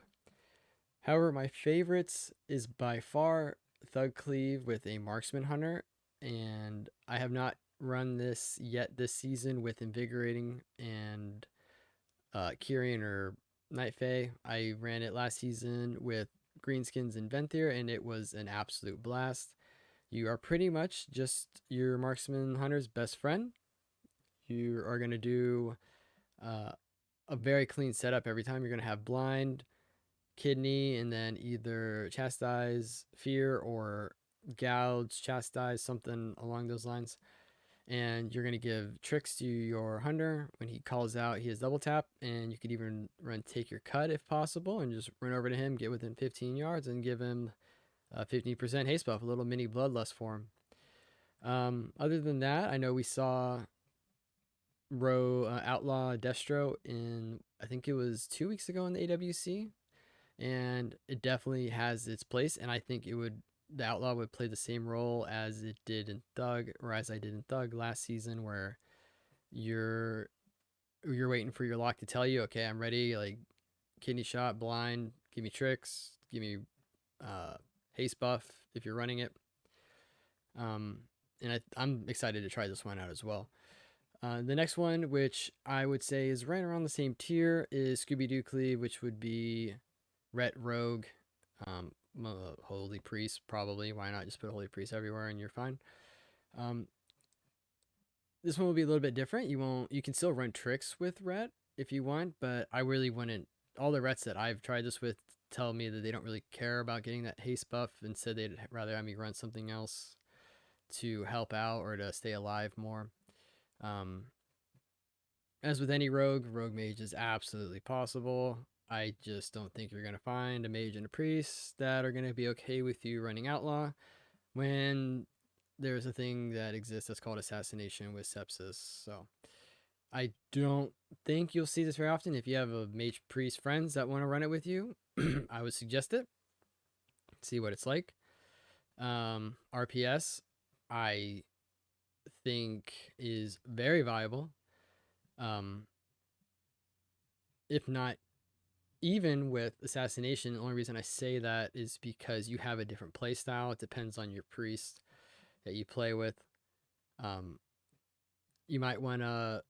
However, my favorites is by far Thug Cleave with a Marksman Hunter, and I have not run this yet this season with Invigorating and Kyrian or Night Fae. I ran it last season with Greenskins and Venthyr, and it was an absolute blast. You are pretty much just your Marksman Hunter's best friend. You are going to do a very clean setup every time. You're going to have Blind, Kidney, and then either Chastise, Fear, or Gouge, Chastise, something along those lines. And you're going to give tricks to your hunter. When he calls out, he has double tap, and you could even run Take Your Cut if possible and just run over to him, get within 15 yards, and give him a 15% haste buff, a little mini bloodlust for him. Other than that, I know we saw Outlaw Destro in, I think it was 2 weeks ago in the AWC, and it definitely has its place, and I think the Outlaw would play the same role as it did in Thug, or as I did in Thug last season, where you're waiting for your lock to tell you, okay, I'm ready, like kidney shot, blind, give me tricks, give me haste buff if you're running it. And I'm excited to try this one out as well. The next one, which I would say is right around the same tier, is Scooby-Doo Cleave, which would be Ret Rogue, Holy Priest, probably. Why not just put Holy Priest everywhere and you're fine. This one will be a little bit different. You can still run tricks with Ret if you want, but I really wouldn't. All the Rets that I've tried this with tell me that they don't really care about getting that haste buff. Instead, they'd rather have me run something else to help out or to stay alive more. As with any rogue mage is absolutely possible. I just don't think you're going to find a mage and a priest that are going to be okay with you running Outlaw when there's a thing that exists that's called assassination with sepsis. So I don't think you'll see this very often. If you have a mage priest friends that want to run it with you, I would suggest it. See what it's like. RPS, I think is very viable. If not even with assassination, the only reason I say that is because you have a different play style. It depends on your priest that you play with. You might want to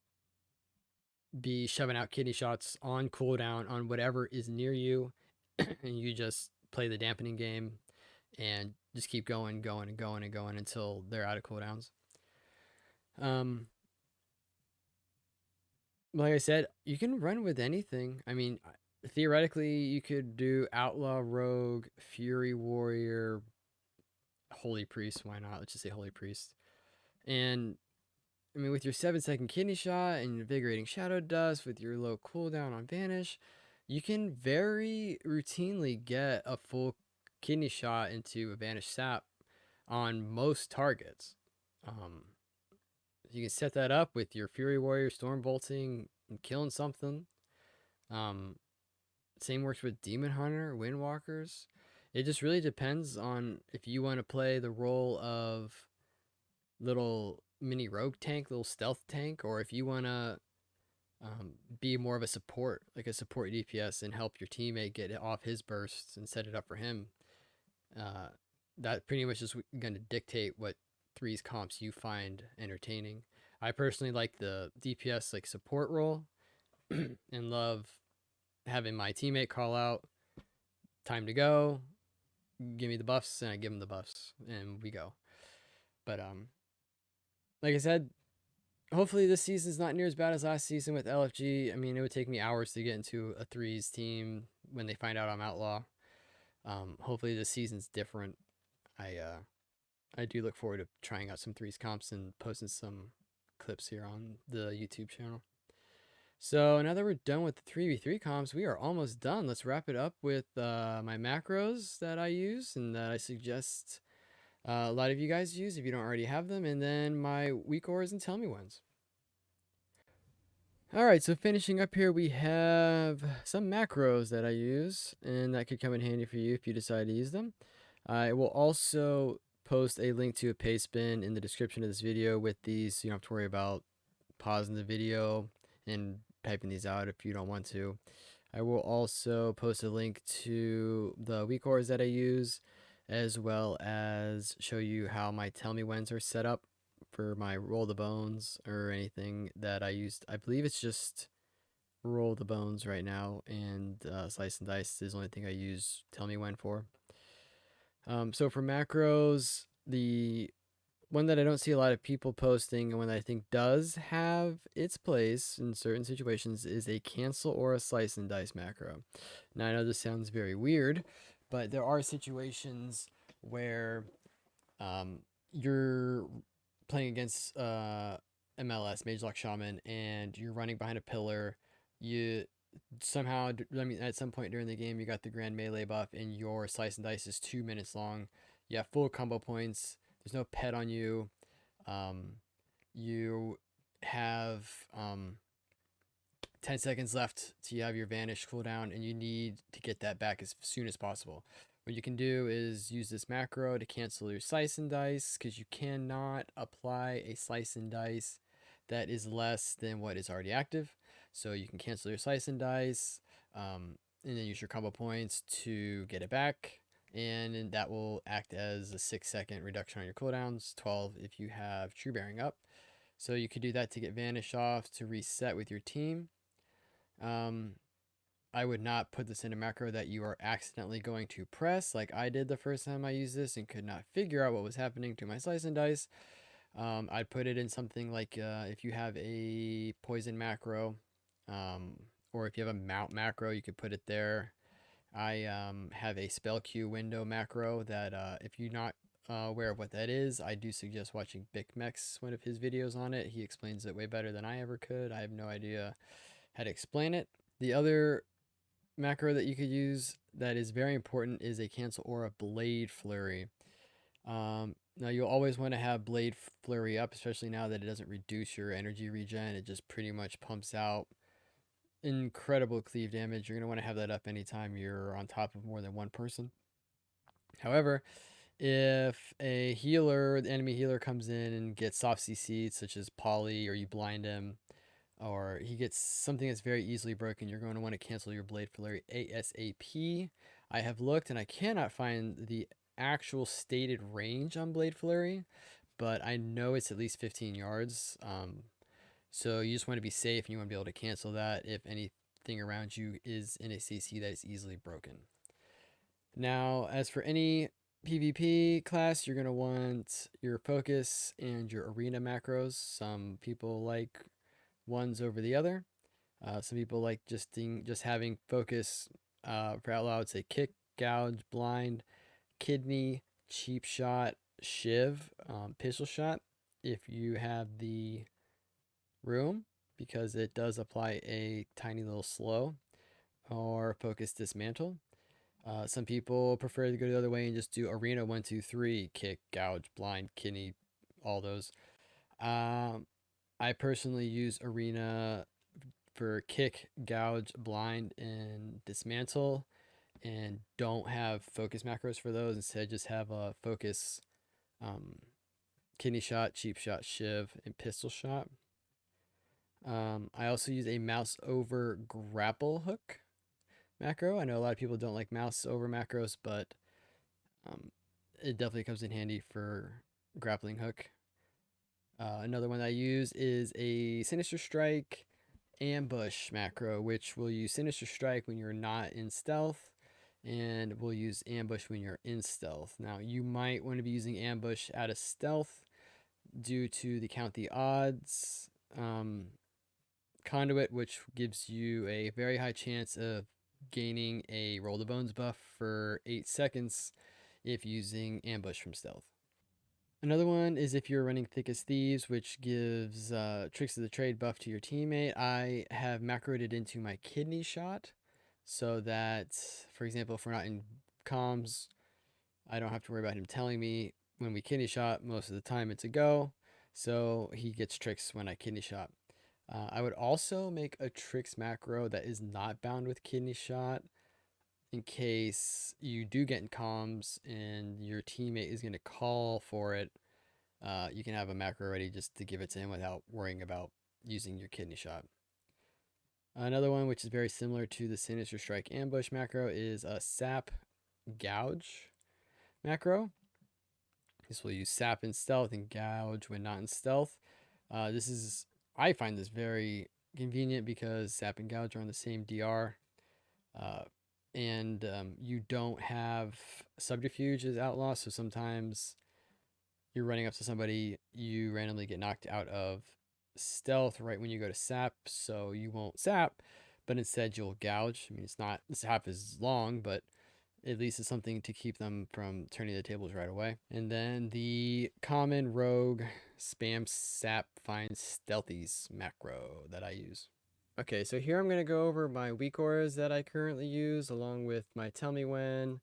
be shoving out kidney shots on cooldown on whatever is near you, and you just play the dampening game and just keep going until they're out of cooldowns. like I said, you can run with anything. I mean, theoretically, you could do Outlaw, Rogue, Fury Warrior, Holy Priest. Why not? Let's just say Holy Priest. And I mean, with your 7-second kidney shot and invigorating shadow dust, with your low cooldown on vanish, you can very routinely get a full kidney shot into a vanish sap on most targets. Um, you can set that up with your Fury Warrior storm bolting and killing something. Um, Same works with Demon Hunter, Windwalkers. It just really depends on if you want to play the role of little mini rogue tank, little stealth tank, or if you want to be more of a support, like a support DPS, and help your teammate get off his bursts and set it up for him. Uh, that pretty much is going to dictate what threes comps you find entertaining. I personally like the DPS like support role and love having my teammate call out, time to go, give me the buffs, and I give him the buffs, and we go. But like I said, hopefully this season's not near as bad as last season with LFG. I mean, it would take me hours to get into a threes team when they find out I'm outlaw. Hopefully this season's different. I do look forward to trying out some threes comps and posting some clips here on the YouTube channel. So now that we're done with the 3v3 comps, we are almost done. Let's wrap it up with my macros that I use and that I suggest a lot of you guys use if you don't already have them, and then my weak ores and tell me whens. All right, so finishing up here, we have some macros that I use, and that could come in handy for you if you decide to use them. I will also post a link to a paste bin in the description of this video with these, so you don't have to worry about pausing the video and typing these out if you don't want to. I will also post a link to the weak ores that I use, as well as show you how my tell me whens are set up for my roll the bones or anything that I used. I believe it's just roll the bones right now, and slice and dice is the only thing I use tell me when for. So for macros, the one that I don't see a lot of people posting and one that I think does have its place in certain situations is a cancel or a slice and dice macro. Now I know this sounds very weird, but there are situations where you're playing against MLS, Mage Lock Shaman, and you're running behind a pillar. You somehow, I mean, at some point during the game, you got the Grand Melee buff, and your Slice and Dice is 2 minutes long. You have full combo points. There's no pet on you. You have 10 seconds left to have your Vanish cooldown, and you need to get that back as soon as possible. What you can do is use this macro to cancel your Slice and Dice, because you cannot apply a Slice and Dice that is less than what is already active. So you can cancel your Slice and Dice, and then use your combo points to get it back. And that will act as a 6-second reduction on your cooldowns, 12 if you have True Bearing up. So you could do that to get Vanish off to reset with your team. I would not put this in a macro that you are accidentally going to press like I did the first time I used this and could not figure out what was happening to my Slice and Dice. I'd put it in something like if you have a poison macro, or if you have a mount macro, you could put it there. I have a spell queue window macro that if you're not aware of what that is, I do suggest watching Bicmex, one of his videos on it. He explains it way better than I ever could. I have no idea how to explain it. The other macro that you could use that is very important is a cancel or a blade flurry. Now you'll always want to have blade flurry up, especially now that it doesn't reduce your energy regen. It just pretty much pumps out incredible cleave damage. You're going to want to have that up anytime you're on top of more than one person. However, if a healer, the enemy healer, comes in and gets soft CC'd, such as Poly, or you blind him, or he gets something that's very easily broken, you're going to want to cancel your blade flurry ASAP. I have looked and I cannot find the actual stated range on blade flurry, but I know it's at least 15 yards. So you just want to be safe, and you want to be able to cancel that if anything around you is in a CC that is easily broken. Now, as for any PvP class, you're going to want your focus and your arena macros. Some people like ones over the other. Some people like just having focus. For Outlaw, I would say kick, gouge, blind, kidney, cheap shot, shiv, pistol shot. If you have the room, because it does apply a tiny little slow, or focus dismantle. Some people prefer to go the other way and just do arena 1, 2, 3, kick, gouge, blind, kidney, all those. I personally use arena for kick, gouge, blind, and dismantle, and don't have focus macros for those. Instead, just have a focus, um, kidney shot, cheap shot, shiv, and pistol shot. I also use a mouse over grapple hook macro. I know a lot of people don't like mouse over macros, but um, it definitely comes in handy for grappling hook. Another one I use is a Sinister Strike ambush macro, which will use Sinister Strike when you're not in stealth, and will use ambush when you're in stealth. Now, you might want to be using ambush out of stealth due to the count the odds conduit, which gives you a very high chance of gaining a roll the bones buff for 8 seconds if using ambush from stealth. Another one is if you're running Thick as Thieves, which gives Tricks of the Trade buff to your teammate. I have macroed it into my kidney shot so that, for example, if we're not in comms, I don't have to worry about him telling me when we kidney shot. Most of the time it's a go, so he gets tricks when I kidney shot. I would also make a tricks macro that is not bound with kidney shot in case you do get in comms and your teammate is going to call for it. You can have a macro ready just to give it to him without worrying about using your kidney shot. Another one, which is very similar to the Sinister Strike ambush macro, is a sap gouge macro. This will use sap in stealth and gouge when not in stealth. I find this very convenient because sap and gouge are on the same DR. And you don't have subterfuge as Outlaw, so sometimes you're running up to somebody, you randomly get knocked out of stealth right when you go to sap, so you won't sap, but instead you'll gouge. I mean, it's not, the sap is long, but at least it's something to keep them from turning the tables right away. And then the common rogue spam sap find stealthies macro that I use. Okay, so here I'm going to go over my weak auras that I currently use along with my tell me when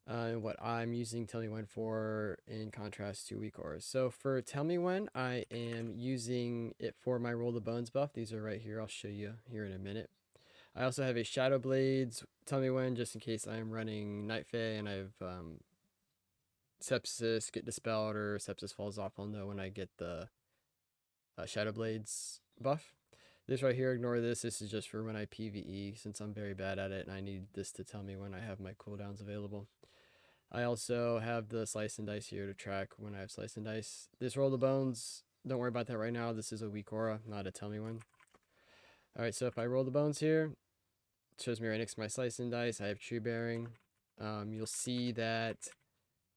and what I'm using tell me when for in contrast to weak auras. So for tell me when, I am using it for my roll the bones buff. These are right here. I'll show you here in a minute. I also have a Shadow Blades tell me when, just in case I'm running Night Fae and I've sepsis get dispelled or sepsis falls off. I'll know when I get the Shadow Blades buff. This right here, ignore this. This is just for when I PvE, since I'm very bad at it and I need this to tell me when I have my cooldowns available. I also have the Slice and Dice here to track when I have Slice and Dice. This Roll the Bones, don't worry about that right now. This is a weak aura, not a tell me when. Alright, so if I roll the bones here, it shows me right next to my Slice and Dice. I have Tree Bearing. You'll see that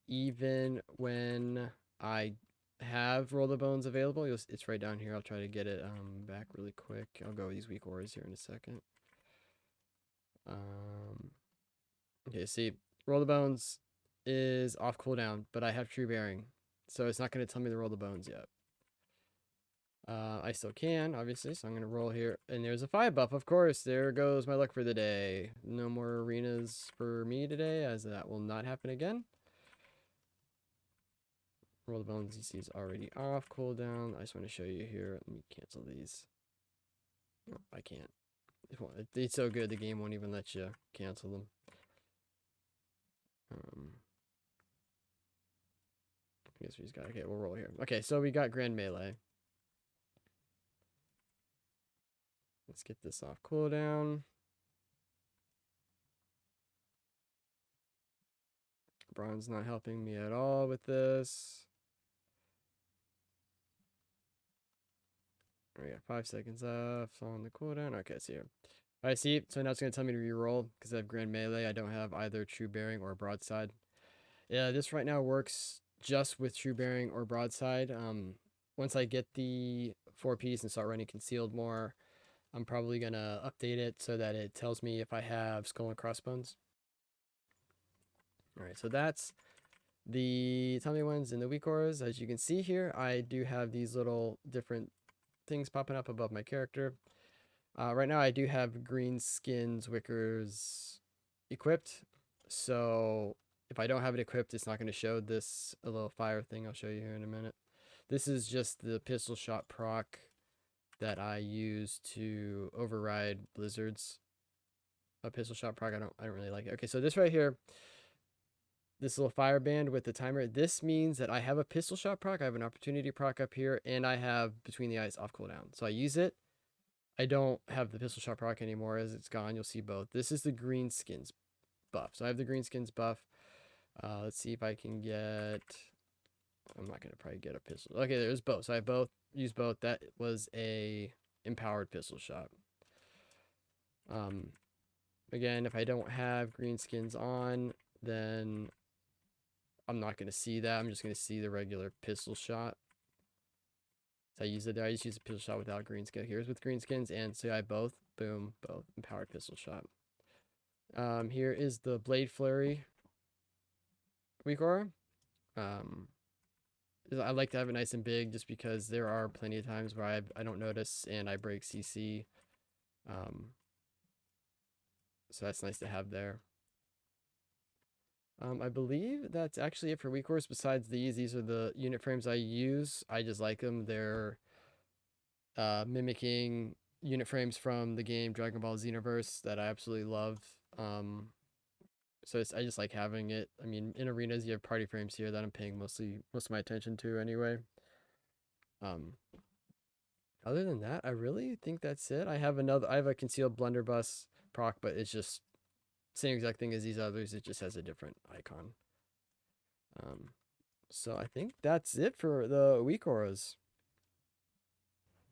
even when I have Roll the Bones available, it's right down here. I'll try to get it back really quick. I'll go with these weak auras here in a second. Okay, see, Roll the Bones is off cooldown, but I have True Bearing, so it's not going to tell me to roll the bones yet. I still can, obviously, so I'm going to roll here. And there's a 5 buff, of course. There goes my luck for the day. No more arenas for me today, as that will not happen again. Roll the bones, you see, is already off cooldown. I just want to show you here. Let me cancel these. No, I can't. It's so good, the game won't even let you cancel them. I guess we just got, okay, we'll roll here. Okay, so we got Grand Melee. Let's get this off cooldown. Bronze not helping me at all with this. We got 5 seconds left on the cooldown. Okay, see here. I see. So now it's going to tell me to reroll because I have Grand Melee. I don't have either True Bearing or Broadside. Yeah, this right now works just with True Bearing or Broadside. Once I get the 4 piece and start running Concealed more, I'm probably gonna update it so that it tells me if I have skull and crossbones. All right, so that's the tummy ones and the weak auras. As you can see here, I do have these little different things popping up above my character. Right now I do have Greenskins Wickers equipped, so if I don't have it equipped, it's not going to show this a little fire thing I'll show you here in a minute. This is just the pistol shot proc that I use to override blizzards. A pistol shot proc, I don't really like it. Okay, so this right here, this little fire band with the timer, this means that I have a pistol shot proc, I have an opportunity proc up here, and I have between the eyes off cooldown. So I use it. I don't have the pistol shot proc anymore as it's gone. You'll see both. This is the Greenskins buff. So I have the Greenskins buff. Let's see if I can get... I'm not going to probably get a pistol. Okay, there's both. So I both use both. That was a empowered pistol shot. Again, if I don't have Greenskins on, then I'm not going to see that. I'm just going to see the regular pistol shot. So I use it there. I just use a pistol shot without Greenskin. Here's with Greenskins, and so I both, boom, both empowered pistol shot. Here is the Blade Flurry weak aura. I like to have it nice and big just because there are plenty of times where I don't notice and I break CC. So that's nice to have there. I believe that's actually it for weak auras. Besides these are the unit frames I use. I just like them. They're mimicking unit frames from the game Dragon Ball Xenoverse that I absolutely love. So I just like having it. I mean, in arenas you have party frames here that I'm paying most of my attention to anyway. Other than that, I really think that's it. I have a concealed blunderbuss proc, but it's just same exact thing as these others. It just has a different icon. So I think that's it for the weak auras.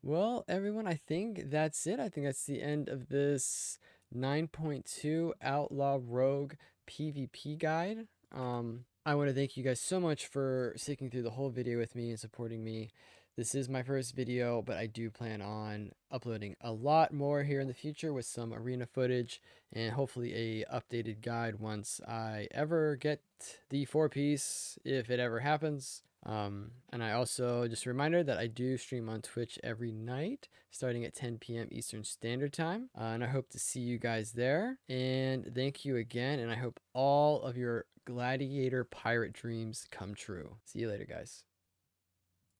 Well, everyone, I think that's it. I think that's the end of this 9.2 Outlaw Rogue PvP guide. I want to thank you guys so much for sticking through the whole video with me and supporting me. This is my first video, but I do plan on uploading a lot more here in the future with some arena footage and hopefully a updated guide once I ever get the 4-piece, if it ever happens. And I also, just a reminder that I do stream on Twitch every night starting at 10 p.m. Eastern Standard Time. And I hope to see you guys there. And thank you again. And I hope all of your gladiator pirate dreams come true. See you later, guys.